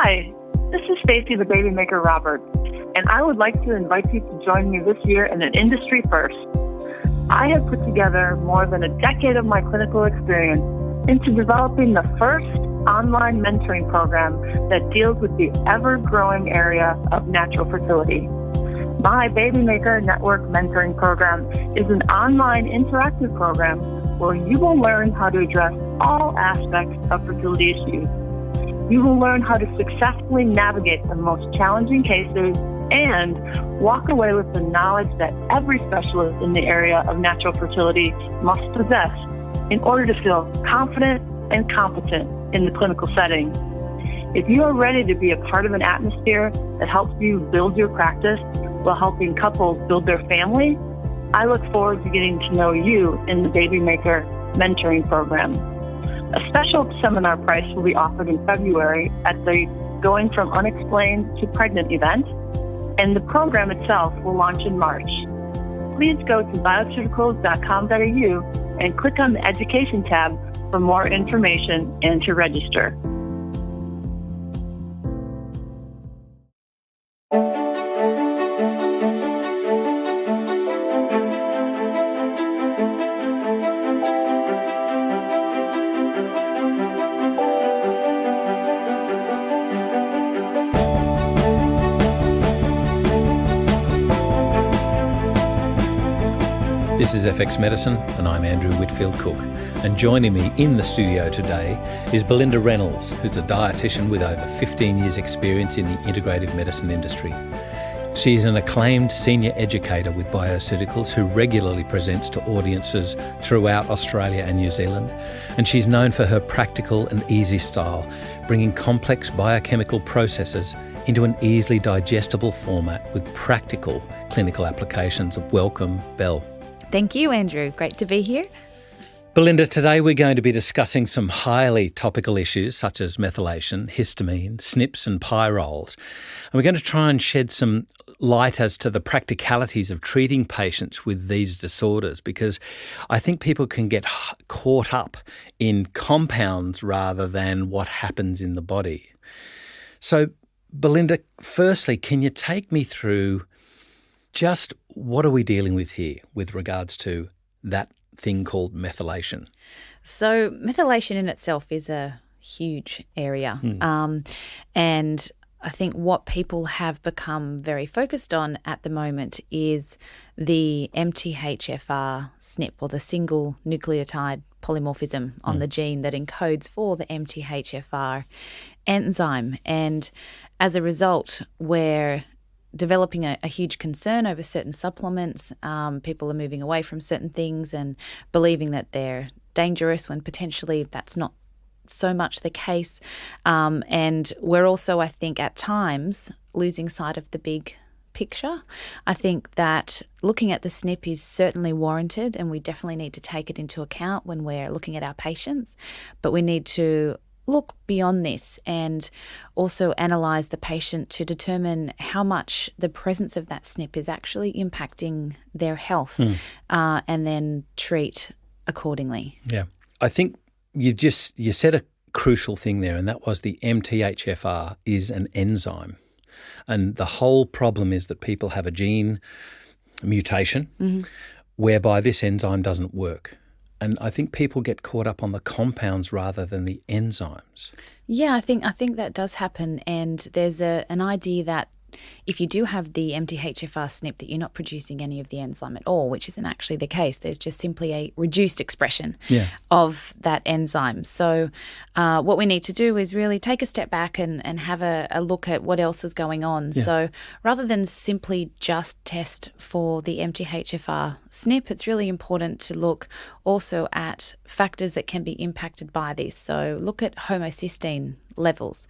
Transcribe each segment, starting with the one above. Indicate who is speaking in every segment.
Speaker 1: Hi, this is Stacy the Baby Maker Roberts, and I would like to invite you to join me this year in an industry first. I have put together more than a decade of my clinical experience into developing the first online mentoring program that deals with the ever-growing area of natural fertility. My Baby Maker Network Mentoring Program is an online interactive program where you will learn how to address all aspects of fertility issues. You will learn how to successfully navigate the most challenging cases and walk away with the knowledge that every specialist in the area of natural fertility must possess in order to feel confident and competent in the clinical setting. If you are ready to be a part of an atmosphere that helps you build your practice while helping couples build their family, I look forward to getting to know you in the Baby Maker Mentoring Program. A special seminar price will be offered in February at the Going From Unexplained to Pregnant event, and the program itself will launch in March. Please go to biochemicals.com.au and click on the Education tab for more information and to register.
Speaker 2: This is FX Medicine, and I'm Andrew Whitfield Cook. And joining me in the studio today is Belinda Reynolds, who's a dietitian with over 15 years' experience in the integrative medicine industry. She's an acclaimed senior educator with bioceuticals who regularly presents to audiences throughout Australia and New Zealand. And she's known for her practical and easy style, bringing complex biochemical processes into an easily digestible format with practical clinical applications. Welcome, Bel.
Speaker 3: Thank you, Andrew. Great to be here.
Speaker 2: Belinda, today we're going to be discussing some highly topical issues such as methylation, histamine, SNPs and pyrroles. And we're going to try and shed some light as to the practicalities of treating patients with these disorders, because I think people can get caught up in compounds rather than what happens in the body. So, Belinda, firstly, can you take me through just what are we dealing with here with regards to that thing called methylation?
Speaker 3: So methylation in itself is a huge area. And I think what people have become very focused on at the moment is the MTHFR SNP, or the single nucleotide polymorphism on the gene that encodes for the MTHFR enzyme. And as a result, we're developing a huge concern over certain supplements. People are moving away from certain things and believing that they're dangerous when potentially that's not so much the case. And we're also, I think, at times losing sight of the big picture. I think that looking at the SNP is certainly warranted, and we definitely need to take it into account when we're looking at our patients. But we need to look beyond this and also analyse the patient to determine how much the presence of that SNP is actually impacting their health, and then treat accordingly. Yeah.
Speaker 2: I think you said a crucial thing there, and that was the MTHFR is an enzyme. And the whole problem is that people have a gene mutation whereby this enzyme doesn't work. And I think people get caught up on the compounds rather than the enzymes.
Speaker 3: Yeah, I think that does happen. And there's an idea that if you do have the MTHFR SNP, that you're not producing any of the enzyme at all, which isn't actually the case. There's just simply a reduced expression of that enzyme. So what we need to do is really take a step back and have a look at what else is going on. Yeah. So rather than simply just test for the MTHFR SNP, it's really important to look also at factors that can be impacted by this. So look at homocysteine levels.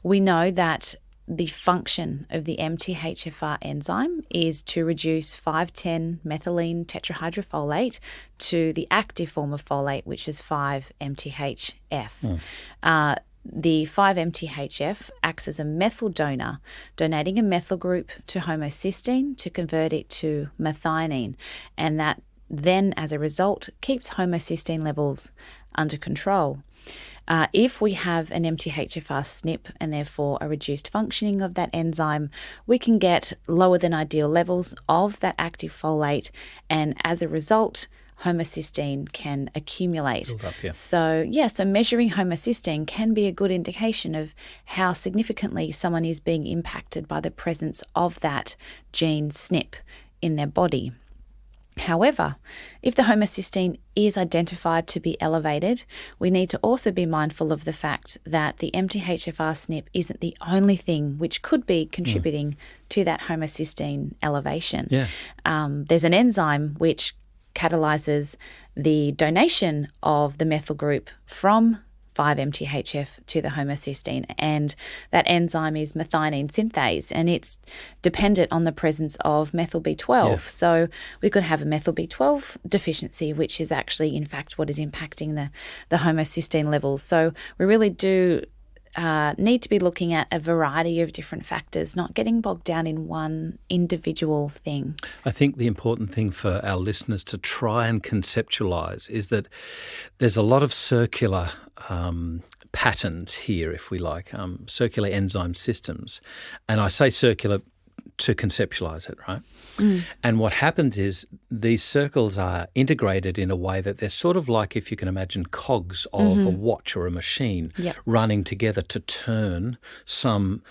Speaker 3: We know that the function of the MTHFR enzyme is to reduce 5,10-methylene tetrahydrofolate to the active form of folate, which is 5-MTHF. The 5-MTHF acts as a methyl donor, donating a methyl group to homocysteine to convert it to methionine, and that then, as a result, keeps homocysteine levels under control. If we have an MTHFR SNP and therefore a reduced functioning of that enzyme, we can get lower than ideal levels of that active folate, and as a result, homocysteine can accumulate.
Speaker 2: Build up, yeah.
Speaker 3: So measuring homocysteine can be a good indication of how significantly someone is being impacted by the presence of that gene SNP in their body. However, if the homocysteine is identified to be elevated, we need to also be mindful of the fact that the MTHFR SNP isn't the only thing which could be contributing to that homocysteine elevation.
Speaker 2: Yeah.
Speaker 3: There's an enzyme which catalyzes the donation of the methyl group from 5-MTHF to the homocysteine, and that enzyme is methionine synthase, and it's dependent on the presence of methyl B12.
Speaker 2: Yes.
Speaker 3: So we could have a methyl B12 deficiency, which is actually in fact what is impacting the homocysteine levels. So we really do need to be looking at a variety of different factors, not getting bogged down in one individual thing.
Speaker 2: I think the important thing for our listeners to try and conceptualise is that there's a lot of circular patterns here, if we like, circular enzyme systems. And I say circular to conceptualise it, right? And what happens is these circles are integrated in a way that they're sort of like, if you can imagine, cogs of a watch or a machine running together to turn some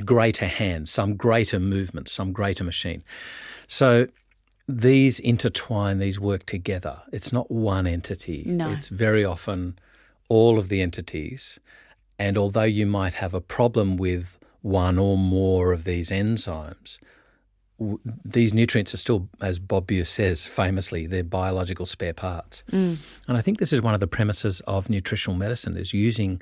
Speaker 2: greater hand, some greater movement, some greater machine. So these intertwine, these work together. It's not one entity.
Speaker 3: No.
Speaker 2: It's very often all of the entities. And although you might have a problem with one or more of these enzymes, these nutrients are still, as Bob Buse says famously, they're biological spare parts. And I think this is one of the premises of nutritional medicine, is using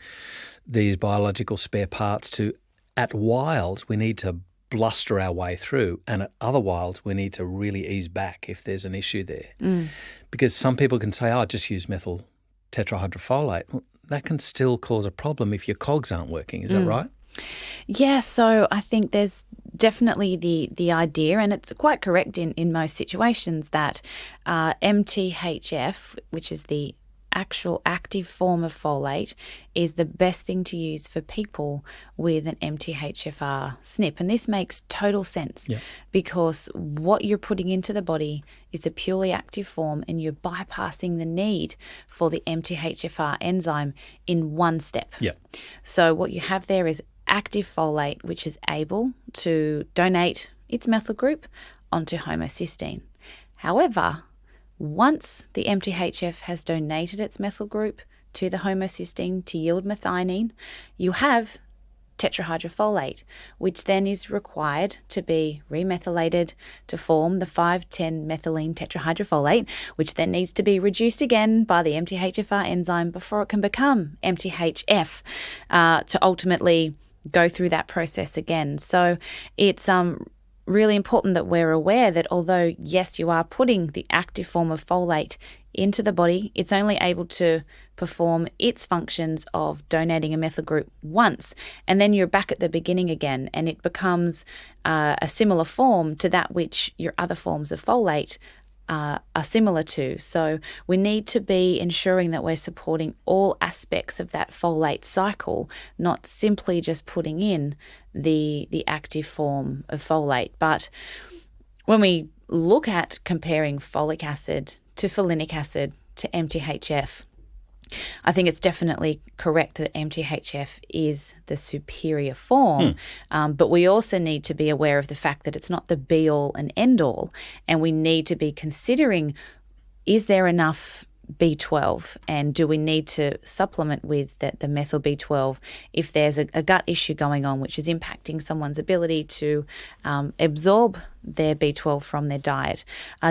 Speaker 2: these biological spare parts to, at wilds, we need to bluster our way through, and at other wilds, we need to really ease back if there's an issue there. Because some people can say, just use methyl tetrahydrofolate. Well, that can still cause a problem if your cogs aren't working. Is that right?
Speaker 3: Yeah, so I think there's definitely the idea, and it's quite correct in most situations, that MTHF, which is the actual active form of folate, is the best thing to use for people with an MTHFR SNP. And this makes total sense because what you're putting into the body is a purely active form, and you're bypassing the need for the MTHFR enzyme in one step. So what you have there is active folate, which is able to donate its methyl group onto homocysteine. However, once the MTHF has donated its methyl group to the homocysteine to yield methionine, you have tetrahydrofolate, which then is required to be remethylated to form the 5,10-methylene tetrahydrofolate, which then needs to be reduced again by the MTHFR enzyme before it can become MTHF to ultimately go through that process again. So it's really important that we're aware that although, yes, you are putting the active form of folate into the body, it's only able to perform its functions of donating a methyl group once, and then you're back at the beginning again, and it becomes a similar form to that which your other forms of folate are similar to. So we need to be ensuring that we're supporting all aspects of that folate cycle, not simply just putting in the active form of folate. But when we look at comparing folic acid to folinic acid to MTHF, I think it's definitely correct that MTHF is the superior form, but we also need to be aware of the fact that it's not the be-all and end-all, and we need to be considering, is there enough B12, and do we need to supplement with the methyl B12 if there's a gut issue going on which is impacting someone's ability to absorb their B12 from their diet?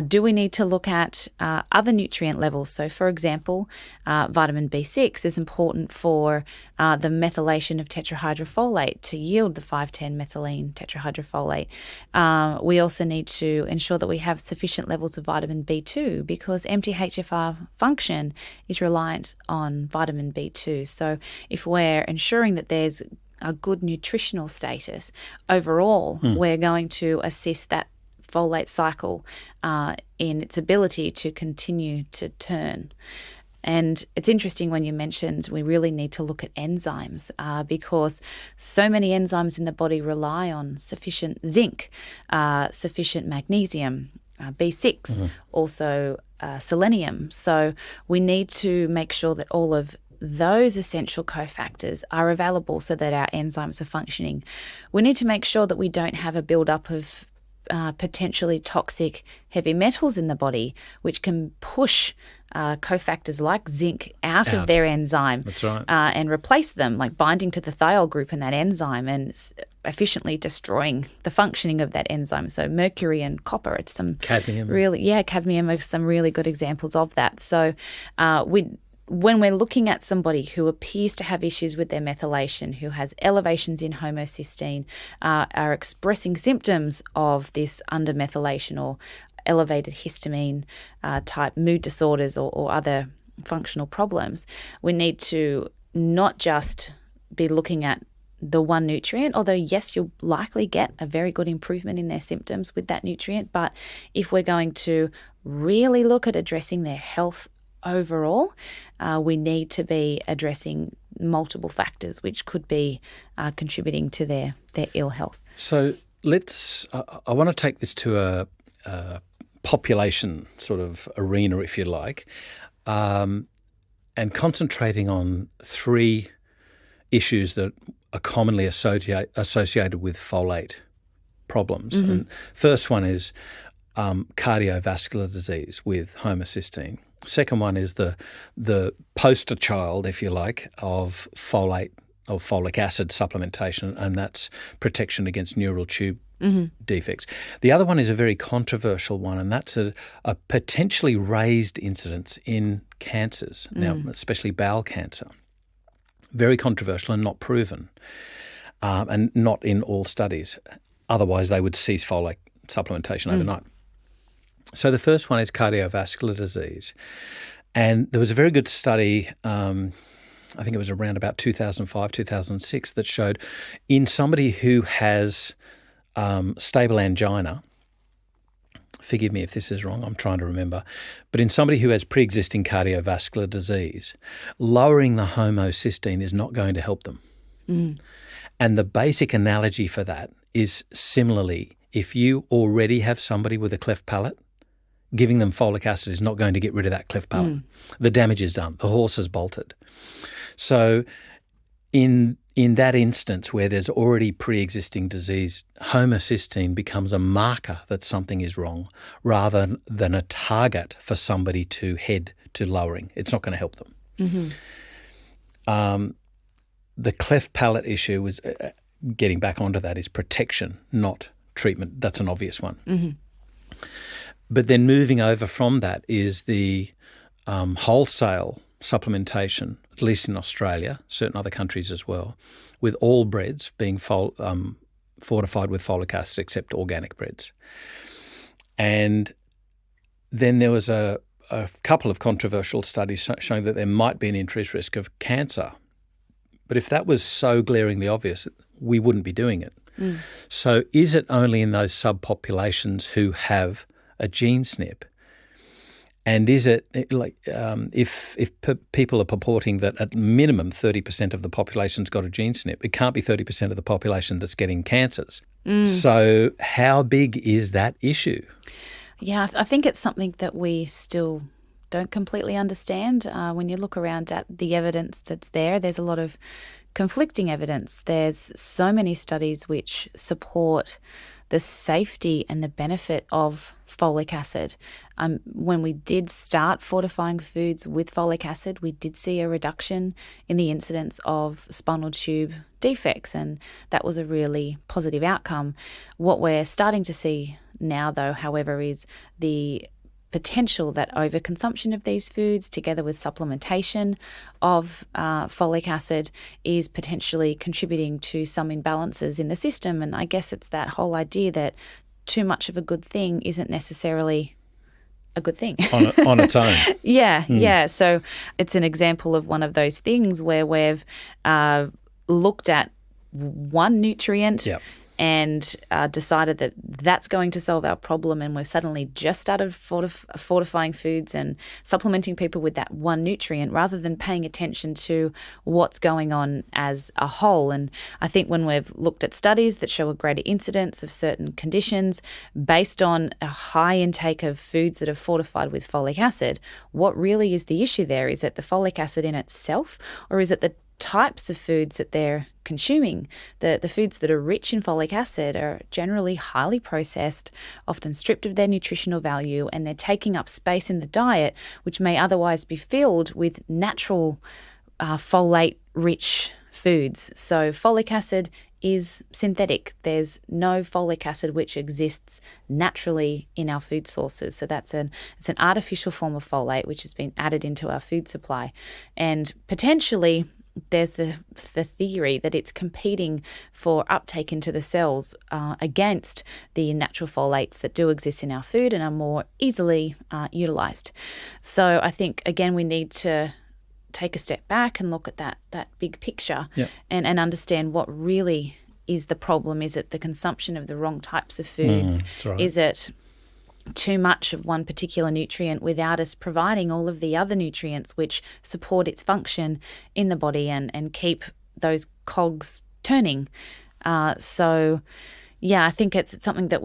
Speaker 3: Do we need to look at other nutrient levels? So, for example, vitamin B6 is important for the methylation of tetrahydrofolate to yield the 5,10-methylene tetrahydrofolate. We also need to ensure that we have sufficient levels of vitamin B2 because MTHFR function is reliant on vitamin B2. So if we're ensuring that there's a good nutritional status, overall, we're going to assist that folate cycle in its ability to continue to turn. And it's interesting when you mentioned we really need to look at enzymes because so many enzymes in the body rely on sufficient zinc, sufficient magnesium, B6, also selenium. So we need to make sure that all of those essential cofactors are available so that our enzymes are functioning. We need to make sure that we don't have a buildup of potentially toxic heavy metals in the body, which can push cofactors like zinc out of their enzyme.
Speaker 2: That's right.
Speaker 3: And replace them, like binding to the thiol group in that enzyme and efficiently destroying the functioning of that enzyme. So mercury and copper, it's some
Speaker 2: cadmium.
Speaker 3: Cadmium are some really good examples of that. So when we're looking at somebody who appears to have issues with their methylation, who has elevations in homocysteine, are expressing symptoms of this undermethylation or elevated histamine type mood disorders or other functional problems, we need to not just be looking at the one nutrient, although yes, you'll likely get a very good improvement in their symptoms with that nutrient. But if we're going to really look at addressing their health overall, we need to be addressing multiple factors which could be contributing to their ill health.
Speaker 2: So I want to take this to a population sort of arena, if you like, and concentrating on three issues that are commonly associated with folate problems. And first one is cardiovascular disease with homocysteine. Second one is the poster child, if you like, of folate or folic acid supplementation, and that's protection against neural tube defects. The other one is a very controversial one, and that's a potentially raised incidence in cancers, now especially bowel cancer. Very controversial and not proven, and not in all studies. Otherwise, they would cease folate supplementation overnight. So the first one is cardiovascular disease. And there was a very good study, I think it was around about 2005, 2006, that showed in somebody who has stable angina, forgive me if this is wrong, I'm trying to remember, but in somebody who has pre-existing cardiovascular disease, lowering the homocysteine is not going to help them. And the basic analogy for that is similarly, if you already have somebody with a cleft palate, giving them folic acid is not going to get rid of that cleft palate. The damage is done. The horse has bolted. So in that instance where there's already pre-existing disease, homocysteine becomes a marker that something is wrong rather than a target for somebody to head to lowering. It's not going to help them. The cleft palate issue was, getting back onto that, is protection, not treatment. That's an obvious one. But then moving over from that is the wholesale supplementation, at least in Australia, certain other countries as well, with all breads being fortified with folic acid except organic breads. And then there was a couple of controversial studies showing that there might be an increased risk of cancer. But if that was so glaringly obvious, we wouldn't be doing it. So is it only in those subpopulations who have a gene SNP? And is it like if people are purporting that at minimum 30% of the population's got a gene SNP, it can't be 30% of the population that's getting cancers. So how big is that issue?
Speaker 3: Yeah, I think it's something that we still don't completely understand. When you look around at the evidence that's there, there's a lot of conflicting evidence. There's so many studies which support the safety and the benefit of folic acid. When we did start fortifying foods with folic acid, we did see a reduction in the incidence of spinal tube defects, and that was a really positive outcome. What we're starting to see now, though, however, is the potential that overconsumption of these foods together with supplementation of folic acid is potentially contributing to some imbalances in the system. And I guess it's that whole idea that too much of a good thing isn't necessarily a good thing.
Speaker 2: on its own.
Speaker 3: Yeah. So it's an example of one of those things where we've looked at one nutrient and decided that that's going to solve our problem, and we've suddenly just started fortifying foods and supplementing people with that one nutrient rather than paying attention to what's going on as a whole. And I think when we've looked at studies that show a greater incidence of certain conditions based on a high intake of foods that are fortified with folic acid, what really is the issue there? Is it the folic acid in itself, or is it the types of foods that they're consuming? The foods that are rich in folic acid are generally highly processed, often stripped of their nutritional value, and they're taking up space in the diet which may otherwise be filled with natural folate-rich foods. So folic acid is synthetic. There's no folic acid which exists naturally in our food sources. So it's an artificial form of folate which has been added into our food supply. And potentially there's the theory that it's competing for uptake into the cells against the natural folates that do exist in our food and are more easily utilised. So I think, again, we need to take a step back and look at that big picture.
Speaker 2: Yep.
Speaker 3: and understand what really is the problem. Is it the consumption of the wrong types of foods?
Speaker 2: That's right.
Speaker 3: Is it too much of one particular nutrient without us providing all of the other nutrients which support its function in the body and keep those cogs turning? So, I think it's something that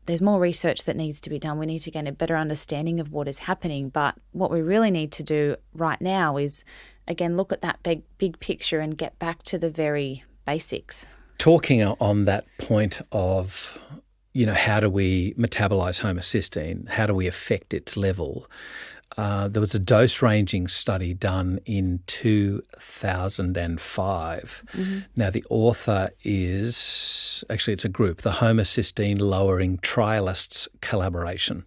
Speaker 3: there's more research that needs to be done. We need to gain a better understanding of what is happening. But what we really need to do right now is, again, look at that big picture and get back to the very basics.
Speaker 2: Talking on that point of, how do we metabolize homocysteine? How do we affect its level? There was a dose-ranging study done in 2005. Mm-hmm. Now, the author it's a group, the Homocysteine Lowering Trialists Collaboration,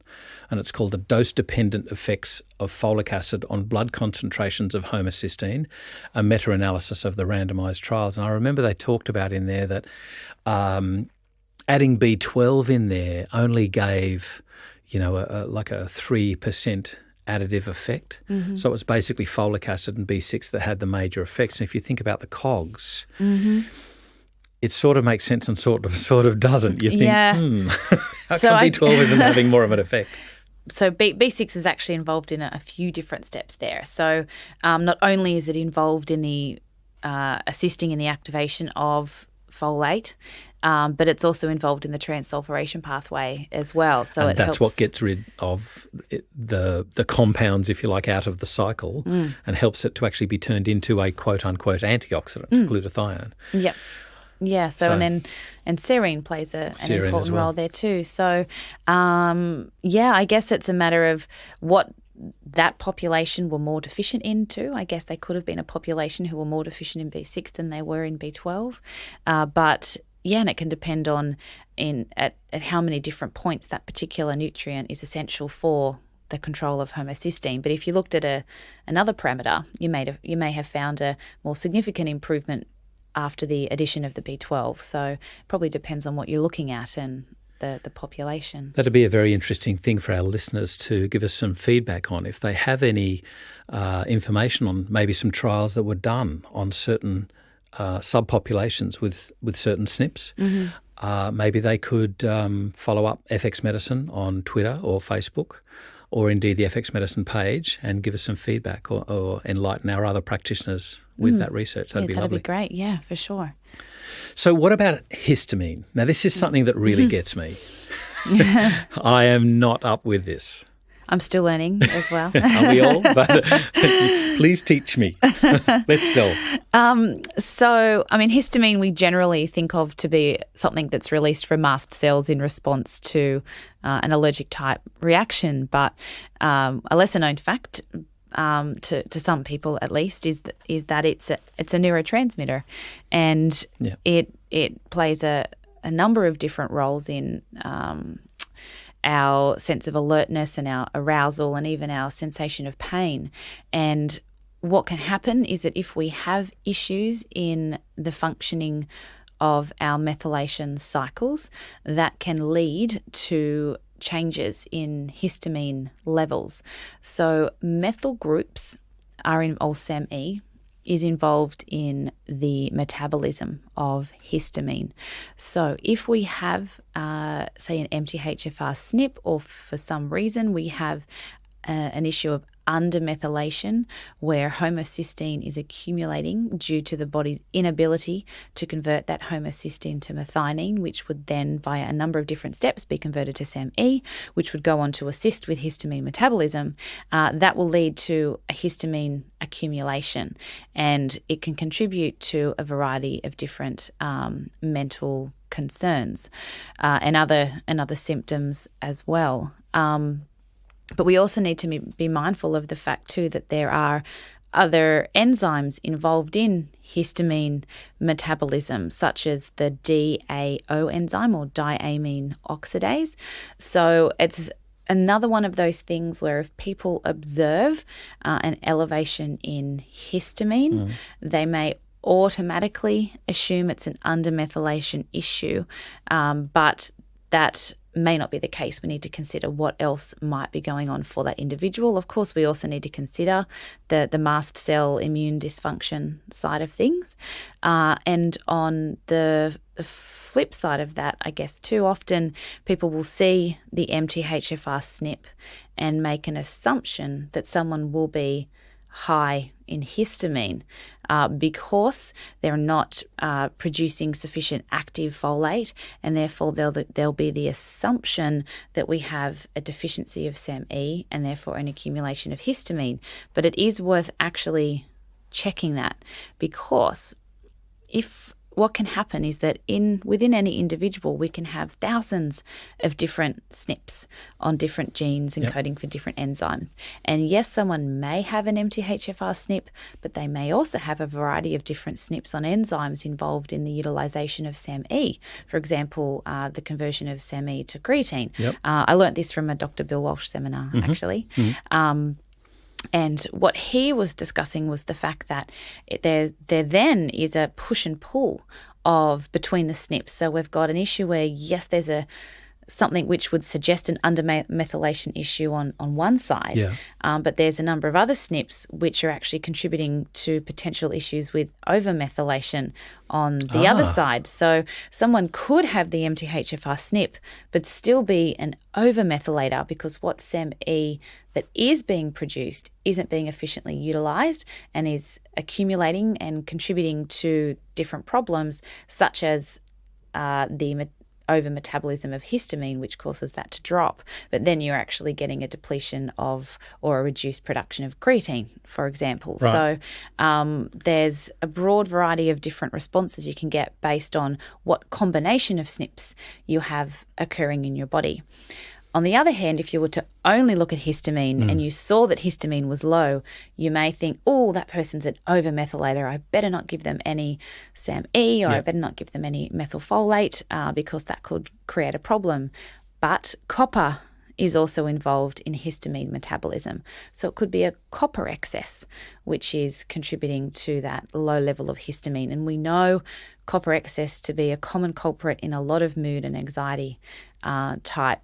Speaker 2: and it's called The Dose-Dependent Effects of Folic Acid on Blood Concentrations of Homocysteine, a meta-analysis of the randomised trials. And I remember they talked about in there that adding B12 in there only gave, a 3% additive effect. Mm-hmm. So it was basically folic acid and B6 that had the major effects. And if you think about the COGS, mm-hmm. it sort of makes sense and sort of doesn't. You think, how come B12 isn't having more of an effect?
Speaker 3: So B6 is actually involved in a few different steps there. So not only is it involved in the assisting in the activation of folate, but it's also involved in the transsulfuration pathway as well. So
Speaker 2: and that's what gets rid of the compounds, if you like, out of the cycle and helps it to actually be turned into a quote-unquote antioxidant, glutathione.
Speaker 3: Yep. Yeah, so and serine plays an important role there too. So, I guess it's a matter of what that population were more deficient in too. I guess they could have been a population who were more deficient in B6 than they were in B12. And it can depend on at how many different points that particular nutrient is essential for the control of homocysteine. But if you looked at another parameter, you may have found a more significant improvement after the addition of the B12. So it probably depends on what you're looking at and the population.
Speaker 2: That'd be a very interesting thing for our listeners to give us some feedback on. If they have any information on maybe some trials that were done on certain subpopulations with certain SNPs, mm-hmm. Maybe they could follow up FX Medicine on Twitter or Facebook, or indeed the FX Medicine page, and give us some feedback or enlighten our other practitioners with that research. That'd be lovely.
Speaker 3: That'd be great. Yeah, for sure.
Speaker 2: So what about histamine? Now, this is something that really gets me. I am not up with this.
Speaker 3: I'm still learning as well.
Speaker 2: Are we all? But please teach me. Let's delve.
Speaker 3: Histamine we generally think of to be something that's released from mast cells in response to an allergic type reaction. But a lesser known fact to some people at least is that it's a neurotransmitter, and it plays a number of different roles in our sense of alertness and our arousal and even our sensation of pain. And what can happen is that if we have issues in the functioning of our methylation cycles, that can lead to changes in histamine levels. So methyl groups are in SAMe is involved in the metabolism of histamine. So if we have, say, an MTHFR SNP, or for some reason we have an issue of undermethylation where homocysteine is accumulating due to the body's inability to convert that homocysteine to methionine, which would then, via a number of different steps, be converted to SAMe, which would go on to assist with histamine metabolism, that will lead to a histamine accumulation, and it can contribute to a variety of different mental concerns and other symptoms as well. But we also need to be mindful of the fact too that there are other enzymes involved in histamine metabolism, such as the DAO enzyme, or diamine oxidase. So it's another one of those things where if people observe an elevation in histamine, they may automatically assume it's an undermethylation issue, but that may not be the case. We need to consider what else might be going on for that individual. Of course, we also need to consider the mast cell immune dysfunction side of things. And on the flip side of that, I guess too often people will see the MTHFR SNP and make an assumption that someone will be high in histamine because they're not producing sufficient active folate, and therefore there'll be the assumption that we have a deficiency of SAMe and therefore an accumulation of histamine. But it is worth actually checking that, because what can happen is that within any individual, we can have thousands of different SNPs on different genes encoding for different enzymes. And yes, someone may have an MTHFR SNP, but they may also have a variety of different SNPs on enzymes involved in the utilization of SAMe. For example, the conversion of SAMe to creatine. I learnt this from a Dr. Bill Walsh seminar, actually. And what he was discussing was the fact that there then is a push and pull between the SNPs. So we've got an issue where, yes, there's something which would suggest an undermethylation issue on one side, but there's a number of other SNPs which are actually contributing to potential issues with overmethylation on the other side. So someone could have the MTHFR SNP but still be an overmethylator because what SAMe that is being produced isn't being efficiently utilized and is accumulating and contributing to different problems, such as the over-metabolism of histamine, which causes that to drop. But then you're actually getting a depletion of, or a reduced production of creatine, for example.
Speaker 2: Right.
Speaker 3: So there's a broad variety of different responses you can get based on what combination of SNPs you have occurring in your body. On the other hand, if you were to only look at histamine and you saw that histamine was low, you may think, oh, that person's an overmethylator. I better not give them any SAMe, or I better not give them any methylfolate because that could create a problem. But copper is also involved in histamine metabolism. So it could be a copper excess, which is contributing to that low level of histamine. And we know copper excess to be a common culprit in a lot of mood and anxiety type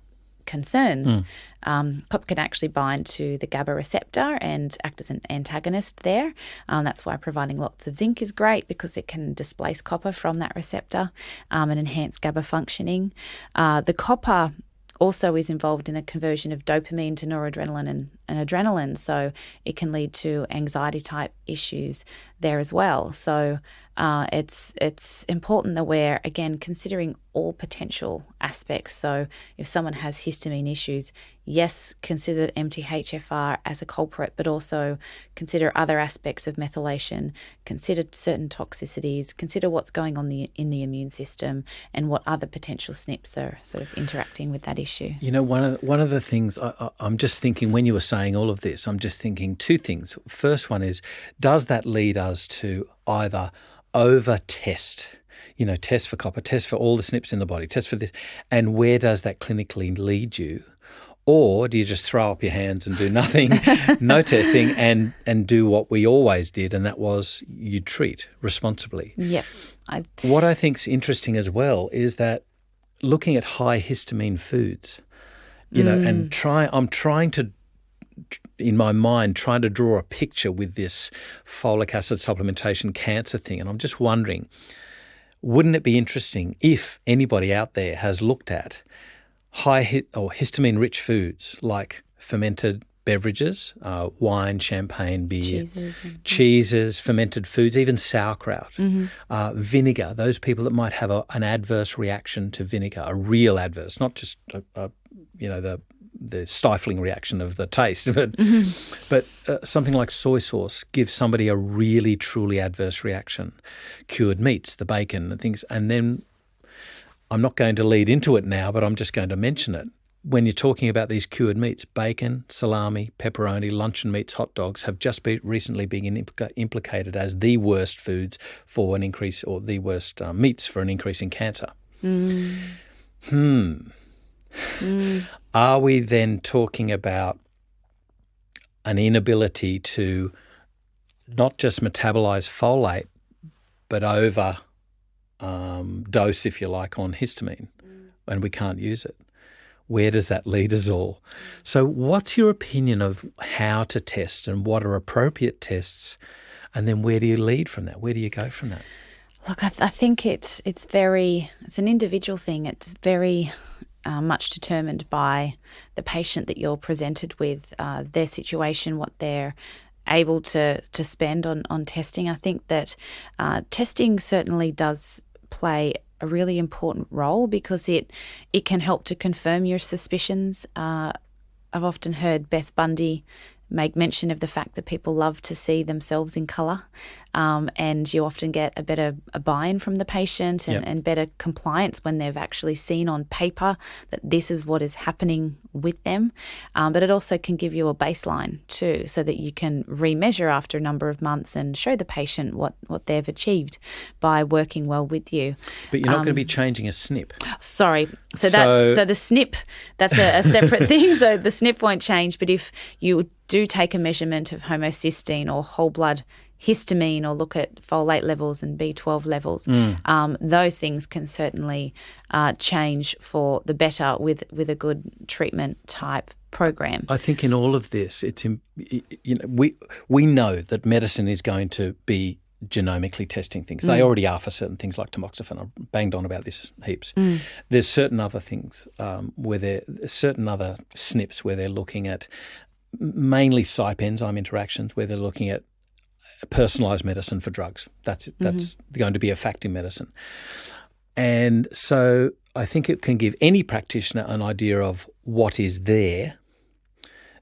Speaker 3: concerns. Copper can actually bind to the GABA receptor and act as an antagonist there. That's why providing lots of zinc is great, because it can displace copper from that receptor and enhance GABA functioning. The copper also is involved in the conversion of dopamine to noradrenaline and adrenaline, so it can lead to anxiety type issues there as well. So it's important that we're, again, considering all potential aspects. So if someone has histamine issues, yes, consider MTHFR as a culprit, but also consider other aspects of methylation, consider certain toxicities, consider what's going on in the immune system, and what other potential SNPs are sort of interacting with that issue.
Speaker 2: You know, one of the things I'm just thinking when you were saying all of this, I'm just thinking two things. First one is, does that lead us to either over-test, test for copper, test for all the SNPs in the body, test for this, and where does that clinically lead you? Or do you just throw up your hands and do nothing, no testing, and do what we always did, and that was you treat responsibly?
Speaker 3: Yeah.
Speaker 2: What I think's interesting as well is that looking at high histamine foods, and I'm trying to in my mind, trying to draw a picture with this folic acid supplementation cancer thing. And I'm just wondering, wouldn't it be interesting if anybody out there has looked at histamine-rich foods like fermented beverages, wine, champagne, beer, cheeses, fermented foods, even sauerkraut, vinegar, those people that might have an adverse reaction to vinegar, a real adverse, not just, the stifling reaction of the taste, but something like soy sauce gives somebody a really, truly adverse reaction. Cured meats, the bacon and things. And then I'm not going to lead into it now, but I'm just going to mention it. When you're talking about these cured meats, bacon, salami, pepperoni, luncheon meats, hot dogs have just recently been implicated as the worst foods for an increase, or the worst meats for an increase in cancer. Are we then talking about an inability to not just metabolize folate, but over dose, if you like, on histamine, and we can't use it? Where does that lead us all? So what's your opinion of how to test and what are appropriate tests? And then where do you lead from that? Where do you go from that?
Speaker 3: Look, I think it's an individual thing. It's very much determined by the patient that you're presented with, their situation, what they're able to spend on testing. I think that testing certainly does play a really important role because it can help to confirm your suspicions. I've often heard Beth Bundy make mention of the fact that people love to see themselves in colour, and you often get a better buy-in from the patient and better compliance when they've actually seen on paper that this is what is happening with them. But it also can give you a baseline too, so that you can remeasure after a number of months and show the patient what they've achieved by working well with you.
Speaker 2: But you're not going to be changing a SNP.
Speaker 3: Sorry. So the SNP, that's a separate thing. So the SNP won't change, but if you do take a measurement of homocysteine or whole blood histamine or look at folate levels and B12 levels, those things can certainly change for the better with a good treatment type program.
Speaker 2: I think in all of this, we know that medicine is going to be genomically testing things. They already are for certain things like tamoxifen. I've banged on about this heaps. There's certain other things certain other SNPs where they're looking at mainly CYP enzyme interactions, where they're looking at personalised medicine for drugs. That's going to be a fact in medicine. And so I think it can give any practitioner an idea of what is there.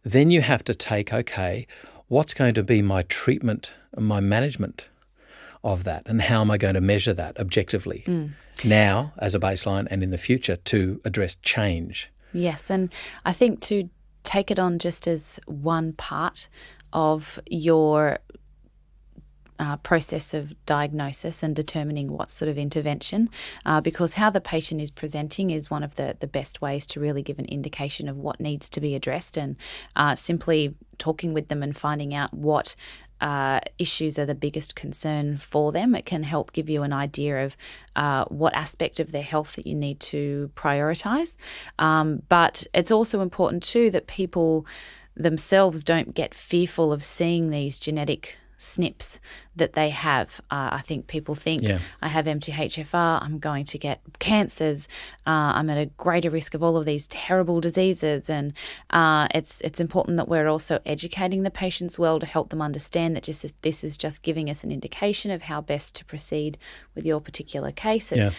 Speaker 2: Then you have to take, okay, what's going to be my treatment and my management of that, and how am I going to measure that objectively now as a baseline and in the future to address change?
Speaker 3: Yes, and I think to take it on just as one part of your process of diagnosis and determining what sort of intervention, because how the patient is presenting is one of the best ways to really give an indication of what needs to be addressed, and simply talking with them and finding out what issues are the biggest concern for them. It can help give you an idea of what aspect of their health that you need to prioritise. But it's also important too that people themselves don't get fearful of seeing these genetic SNPs that they have. I think people think, I have MTHFR, I'm going to get cancers, I'm at a greater risk of all of these terrible diseases. And it's important that we're also educating the patients well to help them understand that this is just giving us an indication of how best to proceed with your particular case. And,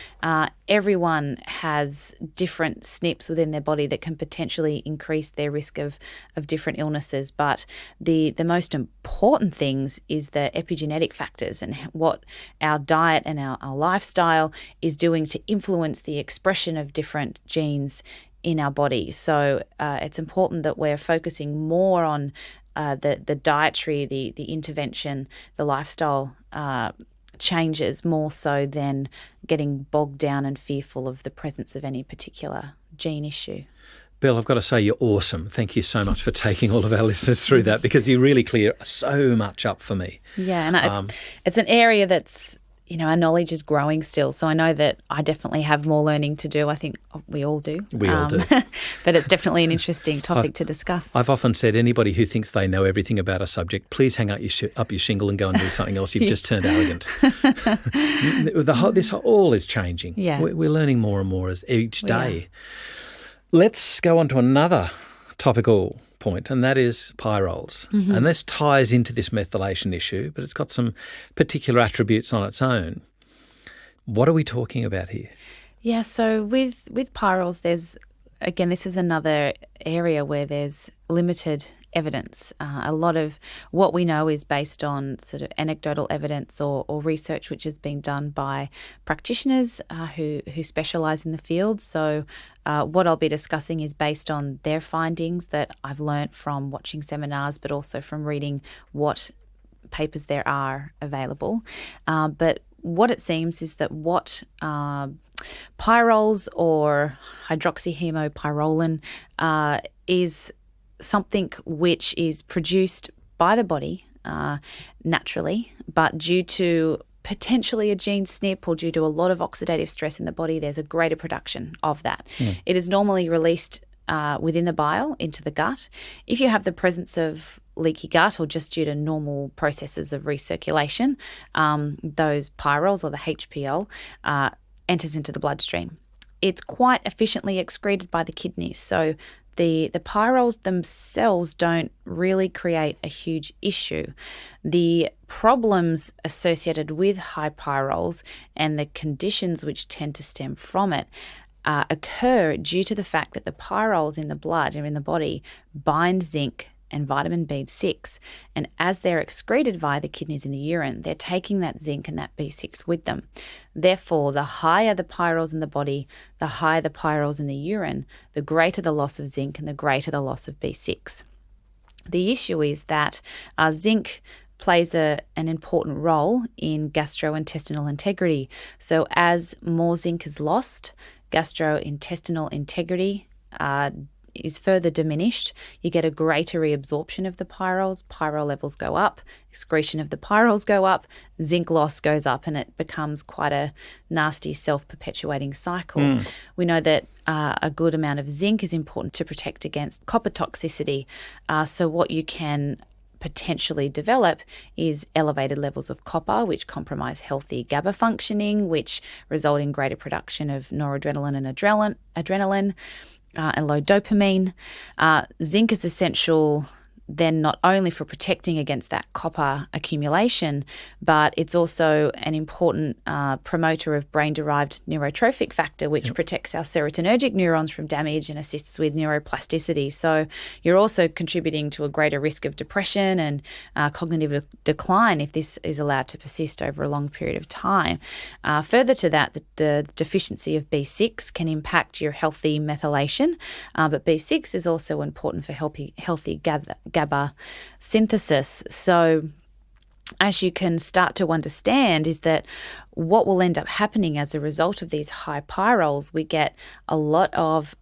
Speaker 3: everyone has different SNPs within their body that can potentially increase their risk of different illnesses. But the most important things is the epigenetic factors and what our diet and our lifestyle is doing to influence the expression of different genes in our body. So it's important that we're focusing more on the dietary, the intervention, the lifestyle changes, more so than getting bogged down and fearful of the presence of any particular gene issue.
Speaker 2: Bill, I've got to say you're awesome. Thank you so much for taking all of our listeners through that, because you really clear so much up for me.
Speaker 3: Yeah, and it's an area that's our knowledge is growing still. So I know that I definitely have more learning to do. I think we all do.
Speaker 2: We all do.
Speaker 3: But it's definitely an interesting topic to discuss.
Speaker 2: I've often said anybody who thinks they know everything about a subject, please hang up your shingle and go and do something else. You've just turned arrogant. This all is changing.
Speaker 3: Yeah.
Speaker 2: We're learning more and more each day. Let's go on to another topical point, and that is pyrroles. Mm-hmm. And this ties into this methylation issue, but it's got some particular attributes on its own. What are we talking about here?
Speaker 3: Yeah, so with pyrroles, this is another area where there's limited evidence. A lot of what we know is based on sort of anecdotal evidence or research which has been done by practitioners who specialise in the field. So what I'll be discussing is based on their findings that I've learnt from watching seminars, but also from reading what papers there are available. But what it seems is that what pyrroles or hydroxyhemopyrrolin is something which is produced by the body naturally, but due to potentially a gene SNP or due to a lot of oxidative stress in the body, there's a greater production of that. It is normally released within the bile into the gut. If you have the presence of leaky gut or just due to normal processes of recirculation, those pyrroles or the HPL enters into the bloodstream. It's quite efficiently excreted by the kidneys. So the pyrroles themselves don't really create a huge issue. The problems associated with high pyrroles and the conditions which tend to stem from it occur due to the fact that the pyrroles in the blood or in the body bind zinc and vitamin B6, and as they're excreted via the kidneys in the urine, they're taking that zinc and that B6 with them. Therefore, the higher the pyrroles in the body, the higher the pyrroles in the urine, the greater the loss of zinc and the greater the loss of B6. The issue is that zinc plays an important role in gastrointestinal integrity. So as more zinc is lost, gastrointestinal integrity is further diminished. You get a greater reabsorption of the pyrroles. Pyrrole levels go up, excretion of the pyrroles go up, zinc loss goes up, and it becomes quite a nasty self-perpetuating cycle. We know that a good amount of zinc is important to protect against copper toxicity. So what you can potentially develop is elevated levels of copper, which compromise healthy GABA functioning, which result in greater production of noradrenaline and adrenaline, and low dopamine. Zinc is essential then not only for protecting against that copper accumulation, but it's also an important promoter of brain-derived neurotrophic factor, which protects our serotonergic neurons from damage and assists with neuroplasticity. So you're also contributing to a greater risk of depression and cognitive decline if this is allowed to persist over a long period of time. Further to that, the deficiency of B6 can impact your healthy methylation, but B6 is also important for healthy GABA synthesis. So as you can start to understand is that what will end up happening as a result of these high pyrroles, we get a lot of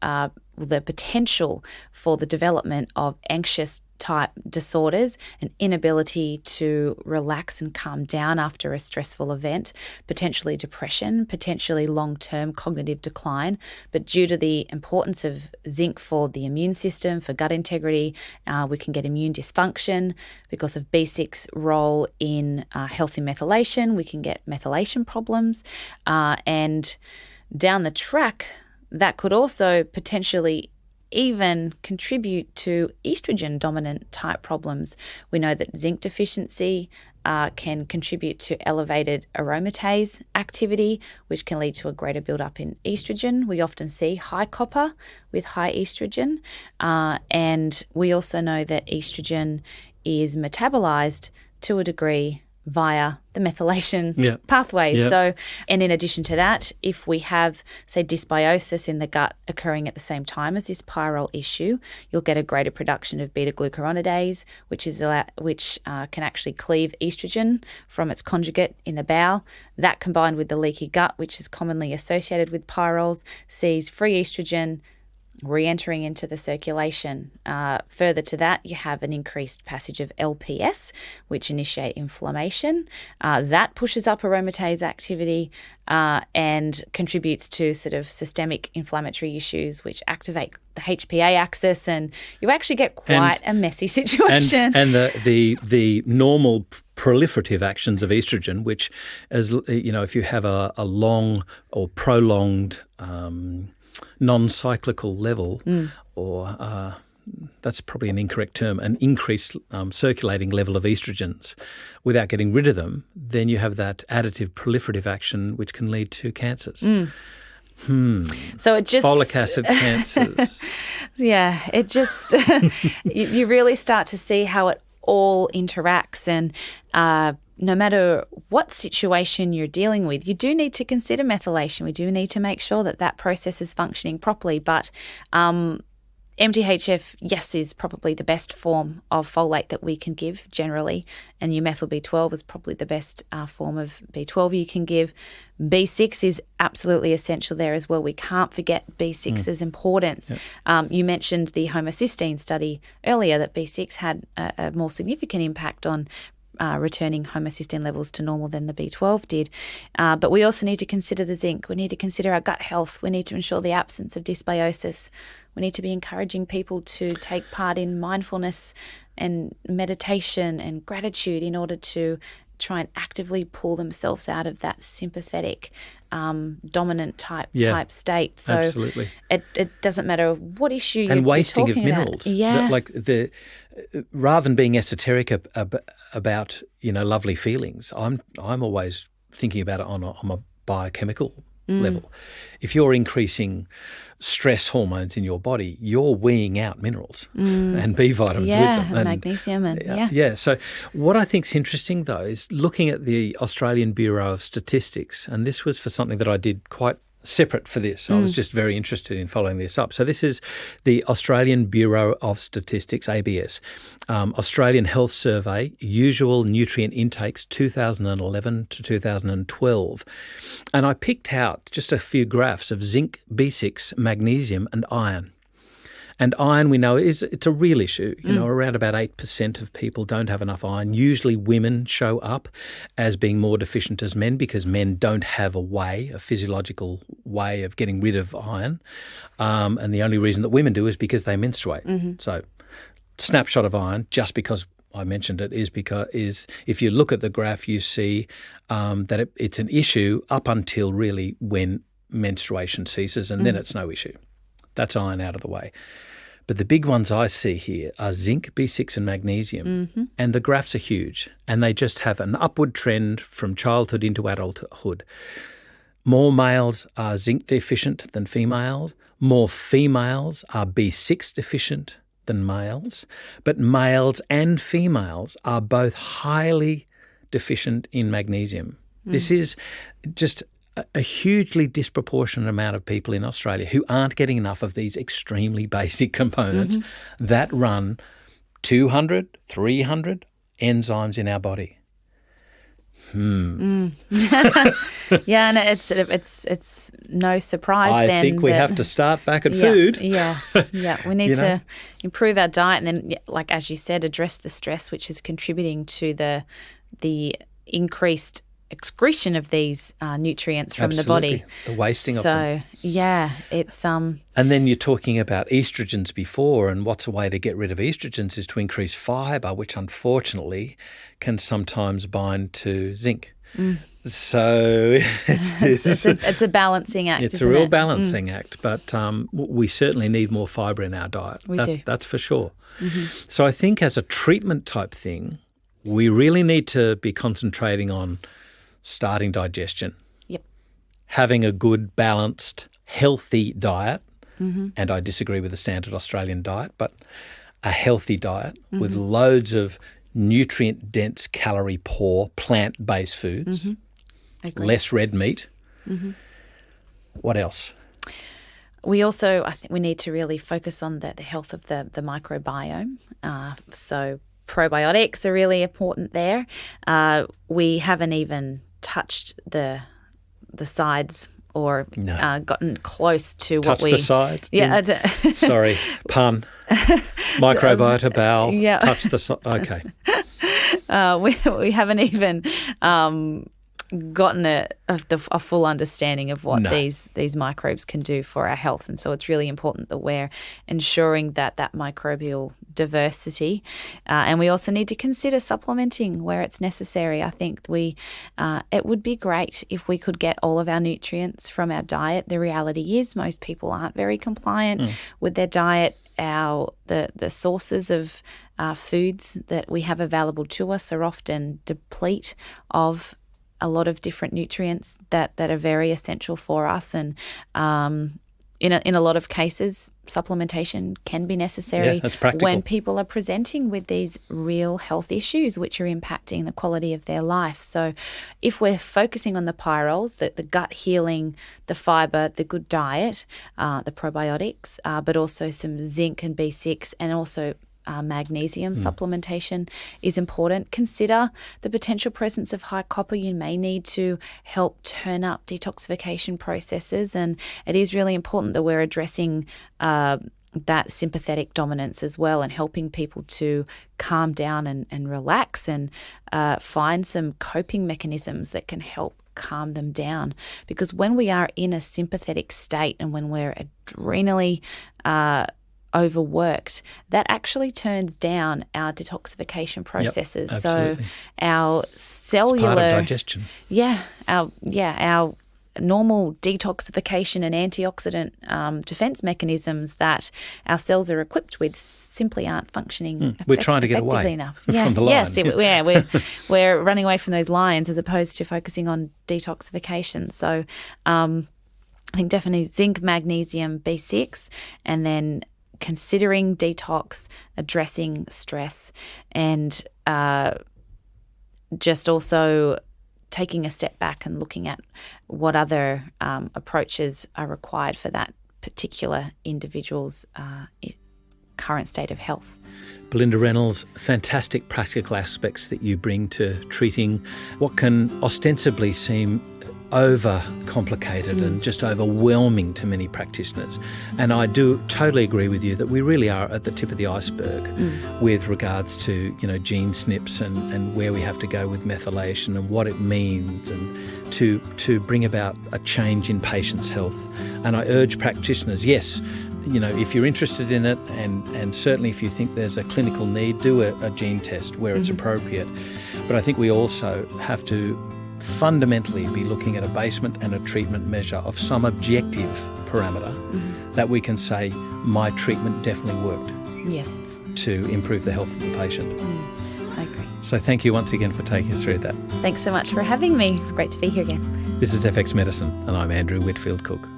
Speaker 3: the potential for the development of anxious type disorders, an inability to relax and calm down after a stressful event, potentially depression, potentially long-term cognitive decline. But due to the importance of zinc for the immune system, for gut integrity, we can get immune dysfunction. Because of B6 role in healthy methylation, we can get methylation problems. And down the track, that could also potentially even contribute to estrogen dominant type problems. We know that zinc deficiency can contribute to elevated aromatase activity, which can lead to a greater buildup in estrogen. We often see high copper with high estrogen, and we also know that estrogen is metabolized to a degree via the methylation pathways. So, and in addition to that, if we have, say, dysbiosis in the gut occurring at the same time as this pyrrole issue, you'll get a greater production of beta-glucuronidase, which can actually cleave estrogen from its conjugate in the bowel. That combined with the leaky gut, which is commonly associated with pyrroles, sees free estrogen re-entering into the circulation. Further to that, you have an increased passage of LPS, which initiate inflammation. That pushes up aromatase activity and contributes to sort of systemic inflammatory issues, which activate the HPA axis, and you actually get quite a messy situation.
Speaker 2: And the normal proliferative actions of estrogen, which, as you know, if you have a long or prolonged non-cyclical level, or that's probably an incorrect term, an increased circulating level of estrogens without getting rid of them, then you have that additive proliferative action which can lead to cancers.
Speaker 3: So it just
Speaker 2: folic acid cancers.
Speaker 3: Yeah, it just you really start to see how it all interacts, and no matter what situation you're dealing with, you do need to consider methylation. We do need to make sure that that process is functioning properly. But MTHF, yes, is probably the best form of folate that we can give generally, and your methyl B12 is probably the best form of B12 you can give. B6 is absolutely essential there as well. We can't forget B6's importance. Yep. You mentioned the homocysteine study earlier, that B6 had a more significant impact on returning homocysteine levels to normal than the B12 did. But we also need to consider the zinc. We need to consider our gut health. We need to ensure the absence of dysbiosis. We need to be encouraging people to take part in mindfulness and meditation and gratitude in order to try and actively pull themselves out of that sympathetic, dominant type state. So
Speaker 2: absolutely.
Speaker 3: It doesn't matter what issue you're
Speaker 2: talking about. And wasting of minerals.
Speaker 3: Yeah.
Speaker 2: Rather than being esoteric about lovely feelings, I'm always thinking about it on a biochemical level. If you're increasing stress hormones in your body, you're weeing out minerals and B vitamins with them.
Speaker 3: And magnesium and
Speaker 2: Yeah. So what I think's interesting though is looking at the Australian Bureau of Statistics, and this was for something that I did quite separate for this. I was just very interested in following this up. So this is the Australian Bureau of Statistics, ABS, Australian Health Survey, usual nutrient intakes 2011 to 2012. And I picked out just a few graphs of zinc, B6, magnesium and iron. And iron, we know, it's a real issue. Around about 8% of people don't have enough iron. Usually women show up as being more deficient as men because men don't have a physiological way of getting rid of iron. And the only reason that women do is because they menstruate. So snapshot of iron, just because I mentioned it, is if you look at the graph, you see that it's an issue up until really when menstruation ceases, and then it's no issue. That's iron out of the way. But the big ones I see here are zinc, B6 and magnesium, and the graphs are huge, and they just have an upward trend from childhood into adulthood. More males are zinc deficient than females. More females are B6 deficient than males. But males and females are both highly deficient in magnesium. This is just a hugely disproportionate amount of people in Australia who aren't getting enough of these extremely basic components that run 200, 300 enzymes in our body.
Speaker 3: And it's no surprise
Speaker 2: I
Speaker 3: then.
Speaker 2: think we have to start back at food.
Speaker 3: We need to improve our diet and then, like as you said, address the stress which is contributing to the increased excretion of these nutrients from the body.
Speaker 2: The wasting of them.
Speaker 3: So, it's...
Speaker 2: And then you're talking about estrogens before, and what's a way to get rid of estrogens is to increase fibre, which unfortunately can sometimes bind to zinc. So
Speaker 3: it's a balancing act,
Speaker 2: It's a real balancing act, but we certainly need more fibre in our diet.
Speaker 3: We do.
Speaker 2: That's for sure. So I think as a treatment type thing, we really need to be concentrating on starting digestion, having a good, balanced, healthy diet, and I disagree with the standard Australian diet, but a healthy diet with loads of nutrient-dense, calorie-poor, plant-based foods, less red meat. What else?
Speaker 3: We also, I think we need to really focus on the health of the microbiome. So probiotics are really important there. We haven't even touched the sides or gotten close to
Speaker 2: Touch
Speaker 3: what we...
Speaker 2: the sides?
Speaker 3: Yeah.
Speaker 2: Sorry, pun. Microbiota bowel.
Speaker 3: Yeah.
Speaker 2: Touch the side. Okay.
Speaker 3: We haven't even gotten a full understanding of what these microbes can do for our health. And so it's really important that we're ensuring that microbial diversity, and we also need to consider supplementing where it's necessary. I think it would be great if we could get all of our nutrients from our diet. The reality is most people aren't very compliant with their diet. The sources of foods that we have available to us are often deplete of a lot of different nutrients that are very essential for us, and in a lot of cases, supplementation can be necessary when people are presenting with these real health issues which are impacting the quality of their life. So if we're focusing on the pyrroles, the gut healing, the fibre, the good diet, the probiotics, but also some zinc and B6, and also magnesium supplementation is important. Consider the potential presence of high copper. You may need to help turn up detoxification processes, and it is really important that we're addressing that sympathetic dominance as well, and helping people to calm down and relax, and find some coping mechanisms that can help calm them down. Because when we are in a sympathetic state and when we're adrenally overworked, that actually turns down our detoxification processes.
Speaker 2: Yep,
Speaker 3: so our cellular,
Speaker 2: it's part of digestion.
Speaker 3: Our normal detoxification and antioxidant defense mechanisms that our cells are equipped with simply aren't functioning
Speaker 2: we're trying to get away
Speaker 3: enough.
Speaker 2: from the lion.
Speaker 3: Yes, we're running away from those lions as opposed to focusing on detoxification. So I think definitely zinc, magnesium, B6, and then considering detox, addressing stress, and just also taking a step back and looking at what other approaches are required for that particular individual's current state of health.
Speaker 2: Belinda Reynolds, fantastic practical aspects that you bring to treating what can ostensibly seem over-complicated and just overwhelming to many practitioners. And I do totally agree with you that we really are at the tip of the iceberg with regards to, gene SNPs and where we have to go with methylation and what it means, and to bring about a change in patients' health. And I urge practitioners, yes, if you're interested in it, and certainly if you think there's a clinical need, do a gene test where it's appropriate. But I think we also have to fundamentally be looking at a basement and a treatment measure of some objective parameter that we can say, my treatment definitely worked.
Speaker 3: Yes.
Speaker 2: To improve the health of the patient.
Speaker 3: I agree.
Speaker 2: So thank you once again for taking us through that.
Speaker 3: Thanks so much for having me. It's great to be here again.
Speaker 2: This is FX Medicine, and I'm Andrew Whitfield Cook.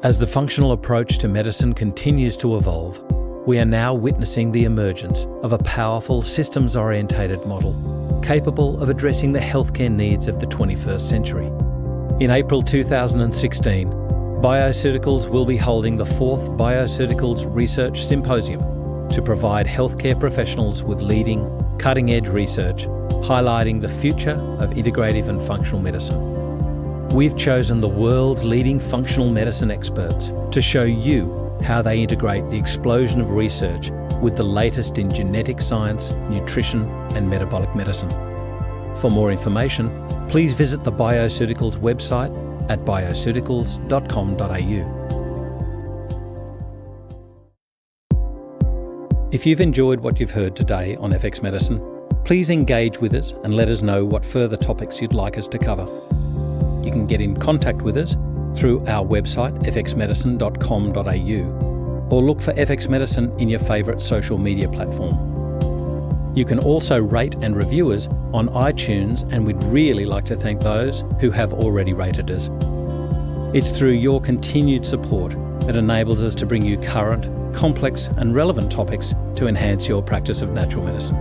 Speaker 2: As the functional approach to medicine continues to evolve, we are now witnessing the emergence of a powerful systems-orientated model capable of addressing the healthcare needs of the 21st century. In April 2016, Bioceuticals will be holding the 4th Bioceuticals Research Symposium to provide healthcare professionals with leading, cutting-edge research highlighting the future of integrative and functional medicine. We've chosen the world's leading functional medicine experts to show you how they integrate the explosion of research with the latest in genetic science, nutrition, and metabolic medicine. For more information, please visit the Bioceuticals website at bioceuticals.com.au. If you've enjoyed what you've heard today on FX Medicine, please engage with us and let us know what further topics you'd like us to cover. You can get in contact with us through our website, fxmedicine.com.au, or look for FX Medicine in your favourite social media platform. You can also rate and review us on iTunes, and we'd really like to thank those who have already rated us. It's through your continued support that enables us to bring you current, complex and relevant topics to enhance your practice of natural medicine.